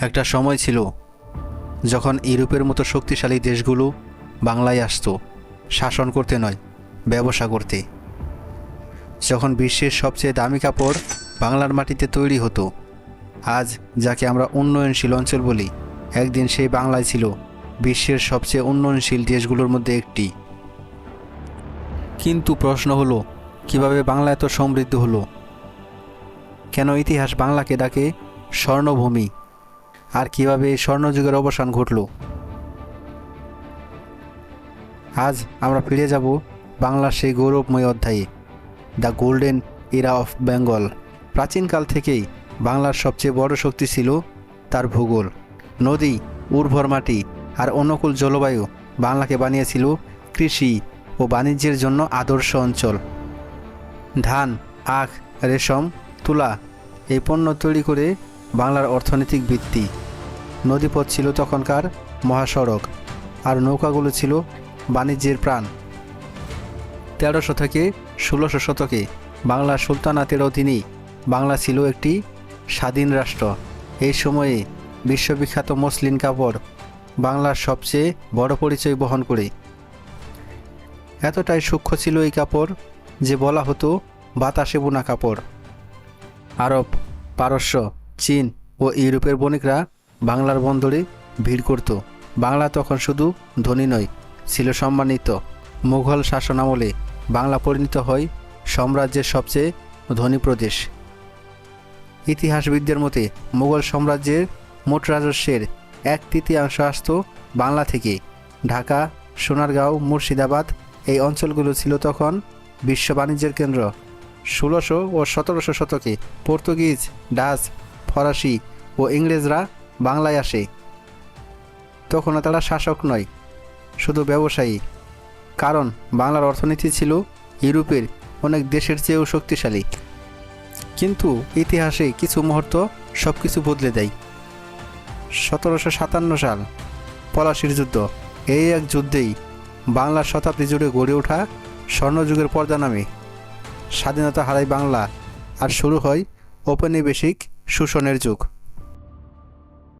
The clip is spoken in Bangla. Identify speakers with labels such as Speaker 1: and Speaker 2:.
Speaker 1: একটা সময় ছিল যখন ইউরোপের মতো শক্তিশালী দেশগুলো বাংলায় আসতো শাসন করতে নয়, ব্যবসা করতে। যখন বিশ্বের সবচেয়ে দামি কাপড় বাংলার মাটিতে তৈরি হতো। আজ যাকে আমরা উন্নয়নশীল অঞ্চল বলি, একদিন সেই বাংলায় ছিল বিশ্বের সবচেয়ে উন্নয়নশীল দেশগুলোর মধ্যে একটি। কিন্তু প্রশ্ন হলো, কিভাবে বাংলা এত সমৃদ্ধ হলো? কেন ইতিহাস বাংলাকে ডাকে স্বর্ণভূমি? আর কিভাবে এই স্বর্ণযুগের অবসান ঘটল? আজ আমরা ফিরে যাব বাংলার সেই গৌরবময় অধ্যায়ে, the golden Ira of Bengal. প্রাচীনকাল থেকেই বাংলার সবচেয়ে বড় শক্তি ছিল তার ভূগোল। নদী, উর্বর মাটি আর অনুকূল জলবায়ু বাংলাকে বানিয়েছিল কৃষি ও বাণিজ্যের জন্য আদর্শ অঞ্চল। ধান, আখ, রেশম, তুলা এই পণ্য তৈরি করে বাংলার অর্থনৈতিক ভিত্তি। নদীপথ ছিল তখনকার মহাসড়ক, আর নৌকাগুলো ছিল বাণিজ্যের প্রাণ। 1300 থেকে 1600 শতকে বাংলার সুলতানাতের অধীনেই বাংলা ছিল একটি স্বাধীন রাষ্ট্র। এই সময়ে বিশ্ববিখ্যাত মসলিন কাপড় বাংলার সবচেয়ে বড় পরিচয় বহন করে। এতটাই সূক্ষ্ম ছিল এই কাপড় যে বলা হতো বাতাসে বোনা কাপড়। আরব, পারস্য, চীন ও ইউরোপের বণিকরা বাংলার বন্দরে ভিড় করত। বাংলা তখন শুধু ধনী নয়, ছিল সম্মানিত। মুঘল শাসন আমলে বাংলা পরিণত হয় সাম্রাজ্যের সবচেয়ে ধনী প্রদেশ। ইতিহাসবিদদের মতে মুঘল সাম্রাজ্যের মোট রাজস্বের 1/3 আসত বাংলা থেকে। ঢাকা, সোনারগাঁও, মুর্শিদাবাদ এই অঞ্চলগুলো ছিল তখন বিশ্ব বাণিজ্যের কেন্দ্র। 1600 ও 1700 শতকে পর্তুগিজ, ডাচ, ফরাসি ও ইংরেজরা বাংলায় আসে। তখনও তারা শাসক নয়, শুধু ব্যবসায়ী। কারণ বাংলার অর্থনীতি ছিল ইউরোপের অনেক দেশের চেয়েও শক্তিশালী। কিন্তু ইতিহাসে কিছু মুহূর্ত সব কিছু বদলে দেয়। 1757 সাল, পলাশির যুদ্ধ। এই এক যুদ্ধেই বাংলার শতাব্দী জুড়ে গড়ে ওঠা স্বর্ণযুগের পর্দা নামে। স্বাধীনতা হারায় বাংলা, আর শুরু হয় ঔপনিবেশিক শোষণের যুগ।